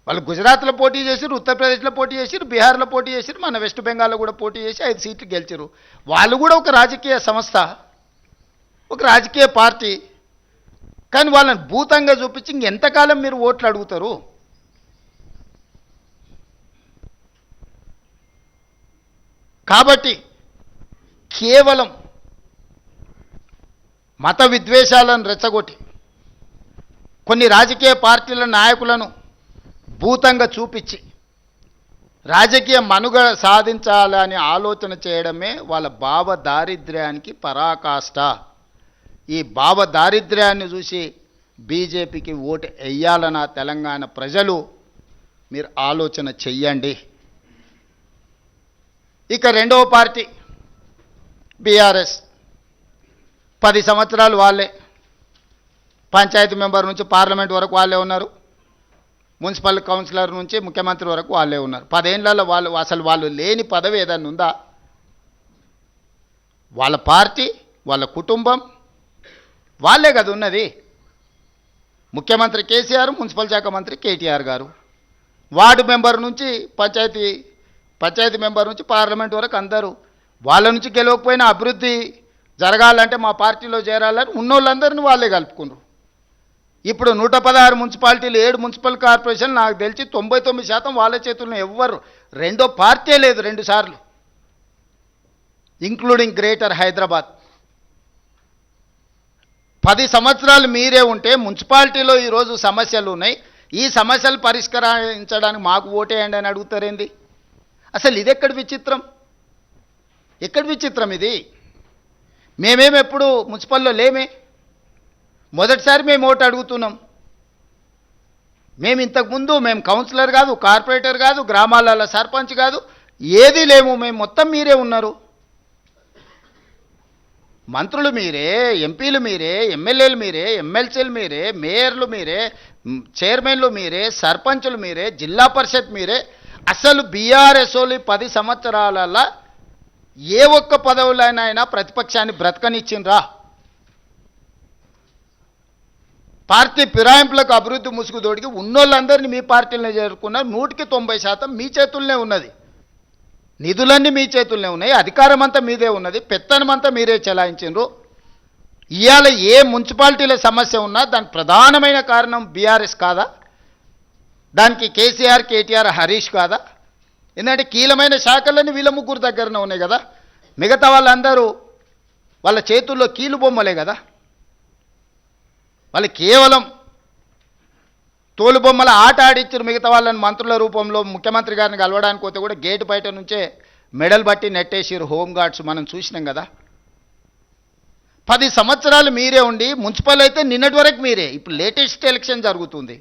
వాళ్ళు గుజరాత్లో పోటీ చేసిరు, ఉత్తరప్రదేశ్లో పోటీ చేసిరు, బీహార్లో పోటీ చేసిరు, మన వెస్ట్ బెంగాల్లో కూడా పోటీ చేసి 5 సీట్లు గెలిచారు. వాళ్ళు కూడా ఒక రాజకీయ సంస్థ, ఒక రాజకీయ పార్టీ. కానీ వాళ్ళని భూతంగా చూపించి ఇంకెంతకాలం మీరు ఓట్లు అడుగుతారు? కాబట్టి కేవలం మత విద్వేషాలను రెచ్చగొట్టి కొన్ని రాజకీయ పార్టీల నాయకులను భూతంగా చూపించి రాజకీయ మనుగడ సాధించాలని ఆలోచన చేయడమే వాళ్ళ భావ దారిద్ర్యానికి పరాకాష్ట. ఈ భావ దారిద్ర్యాన్ని చూసి బీజేపీకి ఓటు వేయాలన్న తెలంగాణ ప్రజలు మీరు ఆలోచన చెయ్యండి. ఇక రెండవ పార్టీ బీఆర్ఎస్. 10 సంవత్సరాలు వాళ్ళే, పంచాయతీ మెంబర్ నుంచి పార్లమెంట్ వరకు వాళ్ళే ఉన్నారు, మున్సిపల్ కౌన్సిలర్ నుంచి ముఖ్యమంత్రి వరకు వాళ్ళే ఉన్నారు. 10 ఏళ్లలో వాళ్ళు లేని పదవి ఏదన్నా ఉందా? వాళ్ళ పార్టీ, వాళ్ళ కుటుంబం, వాళ్ళే కదా ఉన్నది. ముఖ్యమంత్రి కేసీఆర్, మున్సిపల్ శాఖ మంత్రి కేటీఆర్ గారు, వార్డు మెంబర్ నుంచి పంచాయతీ మెంబర్ నుంచి పార్లమెంట్ వరకు అందరూ. వాళ్ళ నుంచి గెలవకపోయినా అభివృద్ధి జరగాలంటే మా పార్టీలో చేరాలని ఉన్నోళ్ళందరినీ వాళ్ళే కలుపుకున్నారు. ఇప్పుడు 116 మున్సిపాలిటీలు, 7 మున్సిపల్ కార్పొరేషన్, నాకు తెలిసి 99% వాళ్ళ చేతుల్లో. ఎవ్వరు రెండో పార్టీ లేదు 2 సార్లు, ఇంక్లూడింగ్ గ్రేటర్ హైదరాబాద్. 10 సంవత్సరాలు మీరే ఉంటే మున్సిపాలిటీలో ఈరోజు సమస్యలు ఉన్నాయి, ఈ సమస్యలు పరిష్కరించడానికి మాకు ఓటేయండి అని అడుగుతారేంది? అసలు ఇది ఎక్కడి విచిత్రం? ఎక్కడి విచిత్రం ఇది? ఎప్పుడు మున్సిపల్లో లేమే, మొదటిసారి మేము ఓటు అడుగుతున్నాం. ఇంతకుముందు కౌన్సిలర్ కాదు, కార్పొరేటర్ కాదు, గ్రామాలలో సర్పంచ్ కాదు, ఏదీ లేము. మొత్తం మీరే ఉన్నారు. మంత్రులు మీరే, ఎంపీలు మీరే, ఎమ్మెల్యేలు మీరే, ఎమ్మెల్సీలు మీరే, మేయర్లు మీరే, చైర్మన్లు మీరే, సర్పంచులు మీరే, జిల్లా పరిషత్ మీరే. అసలు బీఆర్ఎస్ వాళ్ళు 10 సంవత్సరాలలో ఏ ఒక్క పదవులైనా ప్రతిపక్షాన్ని బ్రతకనిచ్చిండ్రా? పార్టీ ఫిరాయింపులకు అభివృద్ధి ముసుగుదోడికి ఉన్నోళ్ళందరినీ మీ పార్టీలనే చేరుకున్న 100% మీ చేతుల్లోనే ఉన్నది. నిధులన్నీ మీ చేతుల్లోనే ఉన్నాయి, అధికారం అంతా మీదే ఉన్నది, పెత్తనం అంతా మీరే చెలాయించారు. ఇవాళ ఏ మున్సిపాలిటీల సమస్య ఉన్నా దానికి ప్రధానమైన కారణం బీఆర్ఎస్ కాదా? దానికి కేసీఆర్, కేటీఆర్, హరీష్ కాదా? ఎందుకంటే కీలమైన శాఖలన్నీ వీళ్ళ ముగ్గురు దగ్గరనే ఉన్నాయి కదా. మిగతా వాళ్ళందరూ వాళ్ళ చేతుల్లో కీలు బొమ్మలే కదా. వాళ్ళు కేవలం తోలుబొమ్మల ఆట ఆడిచ్చారు. మిగతా వాళ్ళని మంత్రుల రూపంలో ముఖ్యమంత్రి గారిని కలవడానికి పోతే కూడా గేటు బయట నుంచే మెడల్ బట్టి నెట్టేసారు హోంగార్డ్స్, మనం చూసినాం కదా. 10 సంవత్సరాలు మీరే ఉండి మున్సిపల్ అయితే నిన్నటి వరకు మీరే. ఇప్పుడు లేటెస్ట్ ఎలక్షన్ జరుగుతుంది.